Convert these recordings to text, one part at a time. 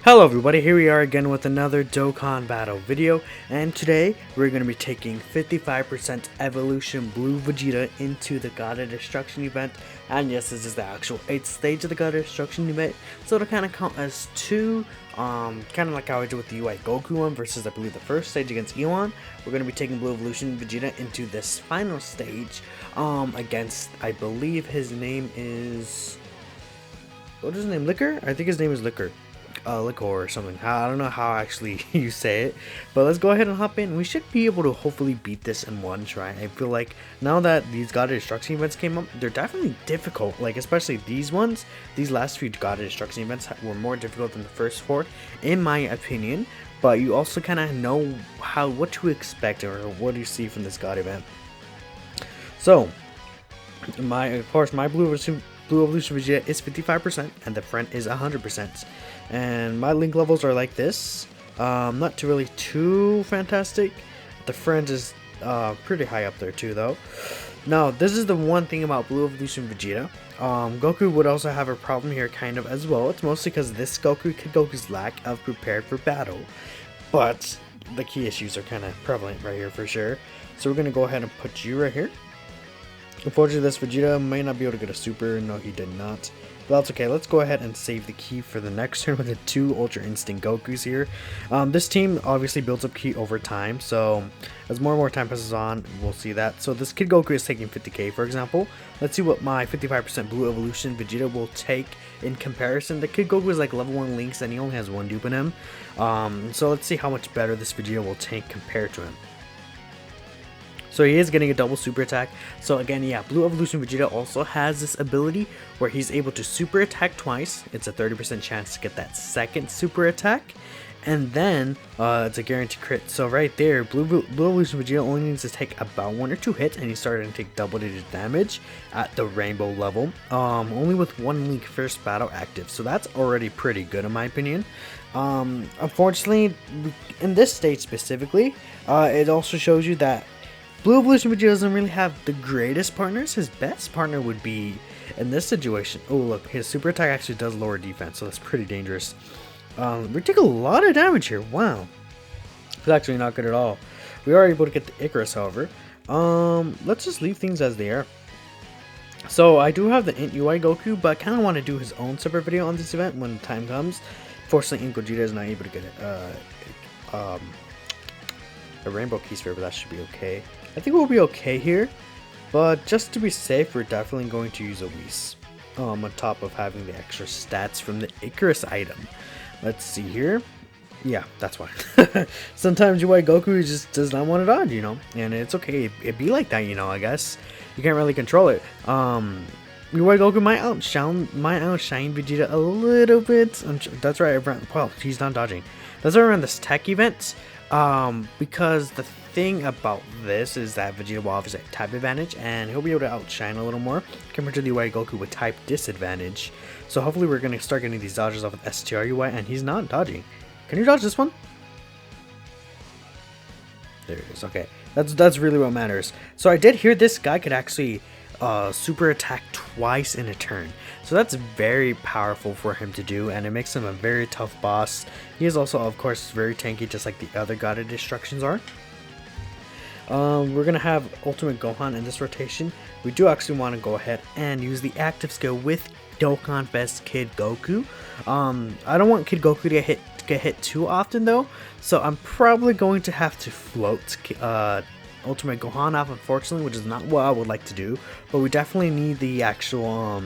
Hello everybody, here we are again with another Dokkan battle video, and today we're going to be taking 55% evolution blue Vegeta into the God of Destruction event. And yes, this is the actual 8th stage of the God of Destruction event, so it'll kind of count as two, kind of like how I did with the UI Goku one versus I believe the first stage against Ewan. We're going to be taking blue evolution Vegeta into this final stage against, I believe his name is, what is his name, Liquiir? I think his name is Liquiir. Liquior or something. I don't know how actually you say it, but let's go ahead and hop in. We should be able to hopefully beat this in one try. I feel like now that these God of Destruction events came up, they're definitely difficult, like especially these ones. These last few God of Destruction events were more difficult than the first four in my opinion, but you also kind of know what to expect or what do you see from this God event. So of course my blue evolution Vegeta is 55% and the friend is 100%, and my link levels are like this. Not really too fantastic. The friend is pretty high up there too though. Now this is the one thing about blue evolution Vegeta. Goku would also have a problem here kind of as well. It's mostly because this Kid Goku's lack of prepared for battle, but the key issues are kind of prevalent right here for sure. So we're gonna go ahead and put you right here. Unfortunately, this Vegeta may not be able to get a super. No, he did not. But that's okay. Let's go ahead and save the key for the next turn with the two Ultra Instinct Gokus here. This team obviously builds up key over time, so as more and more time passes on, we'll see that. So this Kid Goku is taking 50k, for example. Let's see what my 55% Blue Evolution Vegeta will take in comparison. The Kid Goku is like level 1 links, and he only has 1 dupe in him. So let's see how much better this Vegeta will take compared to him. So he is getting a double super attack. So again, yeah, Blue Evolution Vegeta also has this ability where he's able to super attack twice. It's a 30% chance to get that second super attack. And then it's a guaranteed crit. So right there, Blue Evolution Vegeta only needs to take about 1 or 2 hits and he's starting to take double-digit damage at the rainbow level. Only with 1 link first battle active. So that's already pretty good in my opinion. Unfortunately, in this stage specifically, it also shows you that Blue Evolution Vegeta doesn't really have the greatest partners. His best partner would be in this situation. Oh look, his super attack actually does lower defense, so that's pretty dangerous. We take a lot of damage here. Wow, it's actually not good at all. We are able to get the Icarus, however. Let's just leave things as they are. So I do have the Int UI Goku, but I kind of want to do his own separate video on this event when the time comes. Fortunately, Int Gogeta is not able to get a rainbow key sphere, but that should be okay. I think we'll be okay here, but just to be safe, we're definitely going to use a Whis on top of having the extra stats from the Icarus item. Let's see here. Yeah, that's why. Sometimes UI Goku just does not want to dodge, you know, and it's okay. It'd be like that, you know, I guess. You can't really control it. UI Goku might outshine Vegeta a little bit. That's right, well, he's not dodging. That's around this tech event. Because the thing about this is that Vegeta will obviously have type advantage and he'll be able to outshine a little more compared to the UI Goku with type disadvantage. So hopefully we're going to start getting these dodges off with STR UI, and he's not dodging. Can you dodge this one? There it is. Okay, that's really what matters. So I did hear this guy could actually super attack twice in a turn, so that's very powerful for him to do, and it makes him a very tough boss. He is also of course very tanky, just like the other God of Destructions are. We're gonna have Ultimate Gohan in this rotation. We do actually want to go ahead and use the active skill with Dokkan Best Kid Goku. I don't want Kid Goku to get hit too often though, so I'm probably going to have to float Ultimate Gohan off, unfortunately, which is not what I would like to do, but we definitely need the actual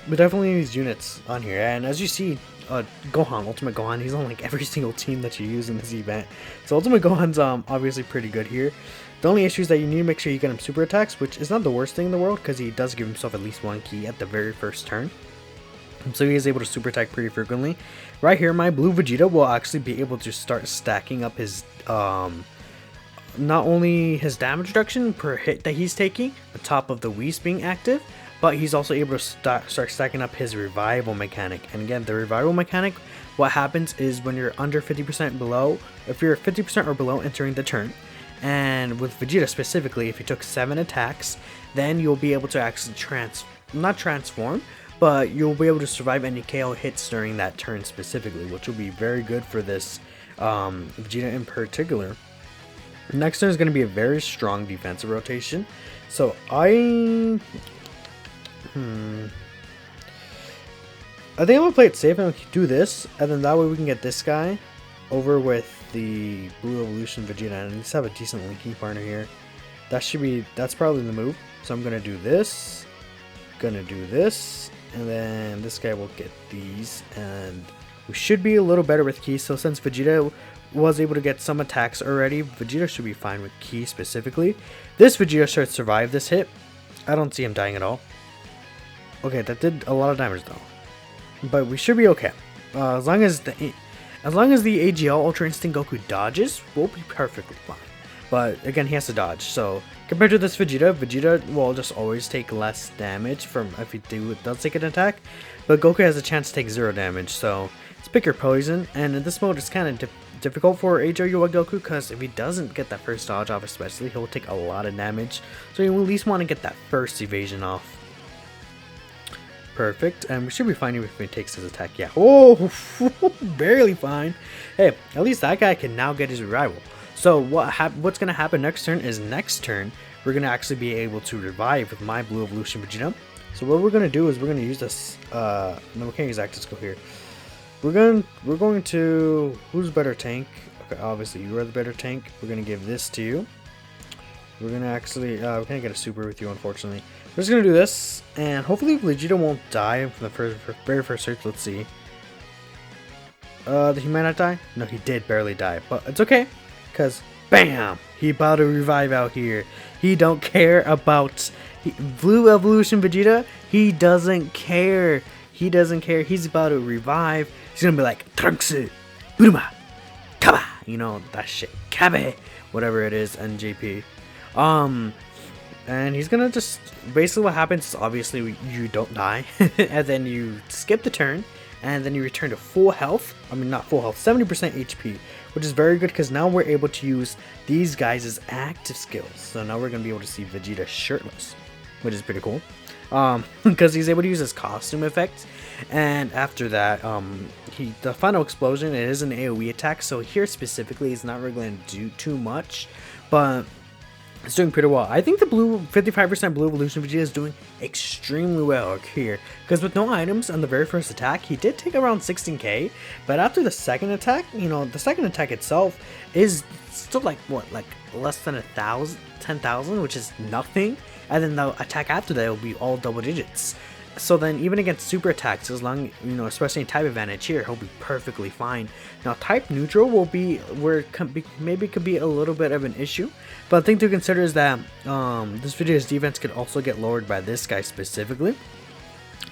we definitely need these units on here. And as you see, Ultimate Gohan, he's on like every single team that you use in this event, so Ultimate Gohan's obviously pretty good here. The only issue is that you need to make sure you get him super attacks, which is not the worst thing in the world because he does give himself at least 1 key at the very first turn, so he is able to super attack pretty frequently. Right here, my blue Vegeta will actually be able to start stacking up his not only his damage reduction per hit that he's taking on top of the Whis being active, but he's also able to start stacking up his revival mechanic. And again, the revival mechanic, what happens is when you're under 50% below, if you're 50% or below entering the turn, and with Vegeta specifically, if you took 7 attacks, then you'll be able to actually not transform, but you'll be able to survive any KO hits during that turn specifically, which will be very good for this Vegeta in particular. Next turn is going to be a very strong defensive rotation, so I think I'm going to play it safe and do this, and then that way we can get this guy over with the Blue Evolution Vegeta, and at least have a decent linking partner here. That's probably the move. So I'm going to do this, and then this guy will get these, and we should be a little better with Ki. So since Vegeta was able to get some attacks already, Vegeta should be fine with Ki specifically. This Vegeta should survive this hit. I don't see him dying at all. Okay, that did a lot of damage though. But we should be okay. As long as the AGL Ultra Instinct Goku dodges, we'll be perfectly fine. But again, he has to dodge. So compared to this Vegeta will just always take less damage from if he does take an attack. But Goku has a chance to take 0 damage. So it's pick your poison. And in this mode, it's kind of difficult for AGL Goku, because if he doesn't get that first dodge off, especially, he'll take a lot of damage. So you at least want to get that first evasion off. Perfect, and we should be fine if he takes his attack. Yeah, oh, barely fine. Hey, at least that guy can now get his revival. So what's gonna happen next turn is we're gonna actually be able to revive with my Blue Evolution Vegeta. So what we're gonna do is we're gonna use this. No, we can't use Active Skill here. We're going to, who's better tank? Okay, obviously you are the better tank. We're gonna give this to you. We're gonna actually, we can't get a super with you, unfortunately. We're just gonna do this, and hopefully Vegeta won't die from the very first search. Let's see. Did he might not die? No, he did barely die, but it's okay, cause bam, he about to revive out here. He don't care about Blue Evolution Vegeta. He doesn't care. He doesn't care. He's about to revive. He's gonna be like Trunks, Bulma, Kaba, you know that shit, Kabe, whatever it is, NJP. And he's gonna just, basically what happens is obviously you don't die, and then you skip the turn, and then you return to full health. I mean, not full health, 70% HP, which is very good because now we're able to use these guys as active skills. So now we're gonna be able to see Vegeta shirtless, which is pretty cool, because he's able to use his costume effects. And after that, the final explosion, it is an AoE attack, so here specifically it's not really going to do too much, but it's doing pretty well. I think the 55% Blue Evolution Vegeta is doing extremely well here, because with no items on the very first attack, he did take around 16k, but after the second attack, you know, the second attack itself is still like, what, like less than 10,000, which is nothing, and then the attack after that will be all double digits. So then even against super attacks, as long, you know, especially in type advantage here, he'll be perfectly fine. Now type neutral will be where it maybe could be a little bit of an issue, but the thing to consider is that this Vegeta's defense could also get lowered by this guy specifically,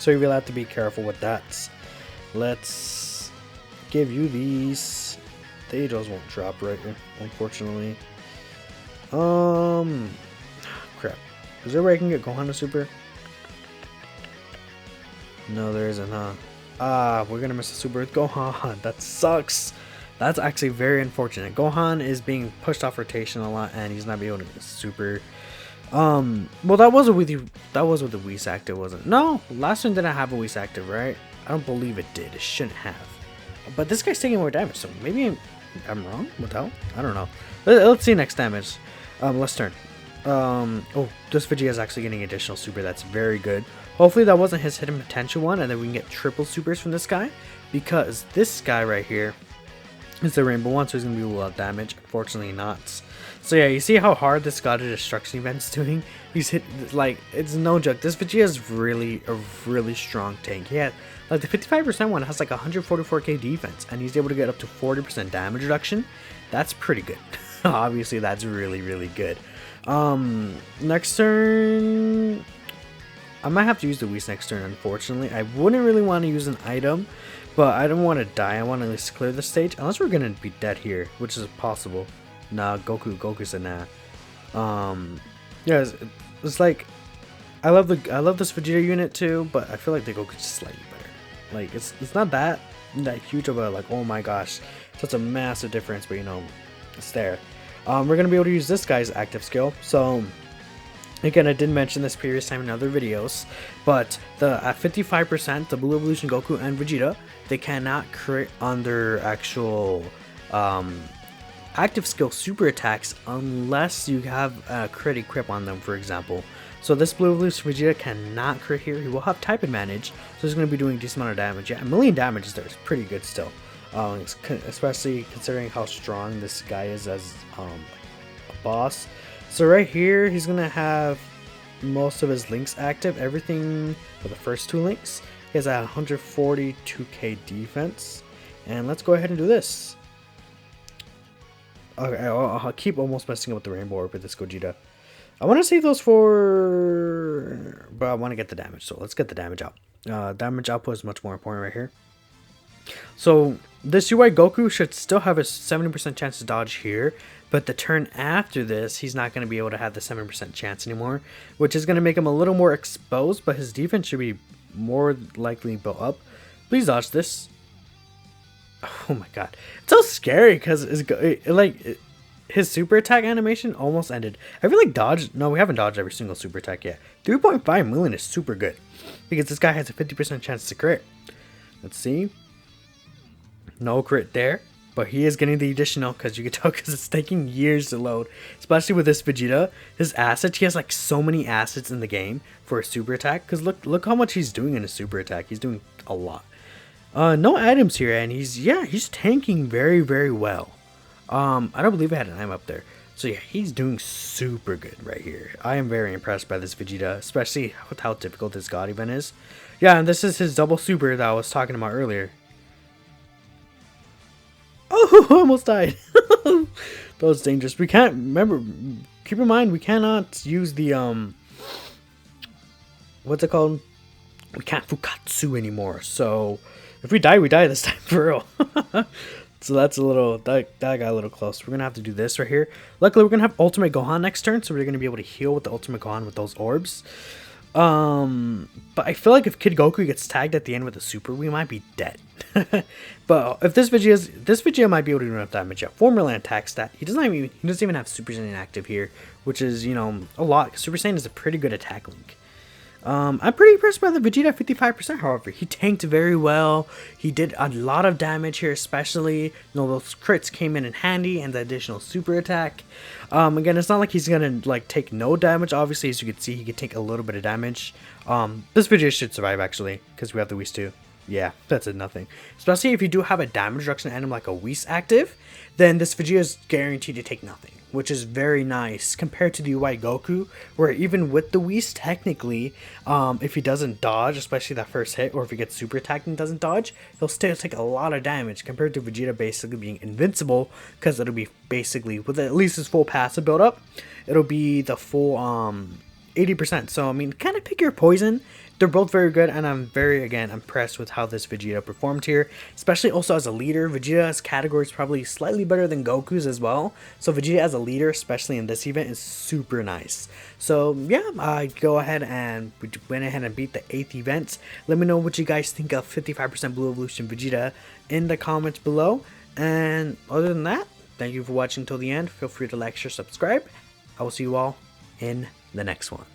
so you really have to be careful with that. Let's give you these. They just won't drop right here, unfortunately. Crap. Is there a way I can get Gohan to super? No, there isn't, huh? We're gonna miss a super with Gohan. That sucks. That's actually very unfortunate. Gohan is being pushed off rotation a lot, and he's not being able to get super. Well, that was with the Whis active, wasn't it? No, last one didn't have a Whis active, right? I don't believe it did. It shouldn't have. But this guy's taking more damage, so maybe I'm wrong. What the hell? I don't know. Let's see next damage. Let's turn. Oh, this Vegeta is actually getting additional super. That's very good. Hopefully that wasn't his hidden potential one, and then we can get triple supers from this guy, because this guy right here is the rainbow one, so he's gonna be a lot of damage. Unfortunately not. So yeah, you see how hard this God of Destruction event's doing? He's hit, like, it's no joke. This Vegeta is really a really strong tank. He had, like, the 55% one has like 144k defense, and he's able to get up to 40% damage reduction. That's pretty good. Obviously that's really, really good. Next turn, I might have to use the Whis next turn, unfortunately. I wouldn't really want to use an item, but I don't want to die. I want to at least clear the stage, unless we're gonna be dead here, which is possible. Nah, Goku said nah. Yeah, it's like, I love this Vegeta unit too, but I feel like the Goku's just slightly better. Like, it's not that huge of a, like, oh my gosh, such a massive difference, but you know, it's there. We're gonna be able to use this guy's active skill, so Again, I did mention this previous time in other videos, but at 55%, the Blue Evolution Goku and Vegeta, they cannot crit on their actual active skill super attacks unless you have a crit equip on them, for example. So this Blue Evolution Vegeta cannot crit here. He will have type advantage, so he's going to be doing a decent amount of damage. Yeah, a million damage there is pretty good still, especially considering how strong this guy is as a boss. So right here, he's going to have most of his links active, everything for the first 2 links. He has a 142k defense, and let's go ahead and do this. Okay, I'll keep almost messing up with the Rainbow Orb with this Gogeta. I want to save those for... but I want to get the damage, so let's get the damage out. Damage output is much more important right here. So this UI Goku should still have a 70% chance to dodge here, but the turn after this, he's not going to be able to have the 7% chance anymore, which is going to make him a little more exposed, but his defense should be more likely built up. Please dodge this. Oh my god. It's so scary because his super attack animation almost ended. I feel like dodge. No, we haven't dodged every single super attack yet. 3.5 million is super good because this guy has a 50% chance to crit. Let's see. No crit there, but he is getting the additional because you can tell because it's taking years to load, especially with this Vegeta. His assets, he has like so many assets in the game for a super attack because look how much he's doing in a super attack. He's doing a lot. No items here, and he's tanking very, very well. I don't believe I had an item up there. So yeah, he's doing super good right here. I am very impressed by this Vegeta, especially with how difficult this God event is. Yeah, and this is his double super that I was talking about earlier. Oh, I almost died. That was dangerous. We can't, remember, keep in mind, we cannot use the, what's it called? We can't Fukatsu anymore. So if we die, we die this time for real. So that's a little, that got a little close. We're going to have to do this right here. Luckily, we're going to have Ultimate Gohan next turn, so we're going to be able to heal with the Ultimate Gohan with those orbs. But I feel like if Kid Goku gets tagged at the end with a super, we might be dead. But if this Vegeta might be able to do enough damage. Yeah, 4 million attack stat. He doesn't even have Super Saiyan active here, which is, you know, a lot. Super Saiyan is a pretty good attack link. I'm pretty impressed by the Vegeta 55%, however. He tanked very well. He did a lot of damage here, especially. You know, those crits came in handy, and the additional super attack. Again, it's not like he's gonna, like, take no damage. Obviously, as you can see, he could take a little bit of damage. This Vegeta should survive, actually, because we have the Whis too. Yeah, that's a nothing. Especially if you do have a damage reduction item like a Whis active, then this Vegeta is guaranteed to take nothing, which is very nice compared to the UI Goku, where even with the Whis, technically, if he doesn't dodge, especially that first hit, or if he gets super attacked and doesn't dodge, he'll still take a lot of damage compared to Vegeta basically being invincible, because it'll be basically, with at least his full passive build up, it'll be the full 80%. So, I mean, kind of pick your poison. They're both very good, and I'm very, again, impressed with how this Vegeta performed here, especially also as a leader. Vegeta's category is probably slightly better than Goku's as well, so Vegeta as a leader, especially in this event, is super nice. So, yeah, I go ahead and went ahead and beat the 8th event. Let me know what you guys think of 55% Blue Evolution Vegeta in the comments below, and other than that, thank you for watching till the end. Feel free to like, share, subscribe. I will see you all in the next one.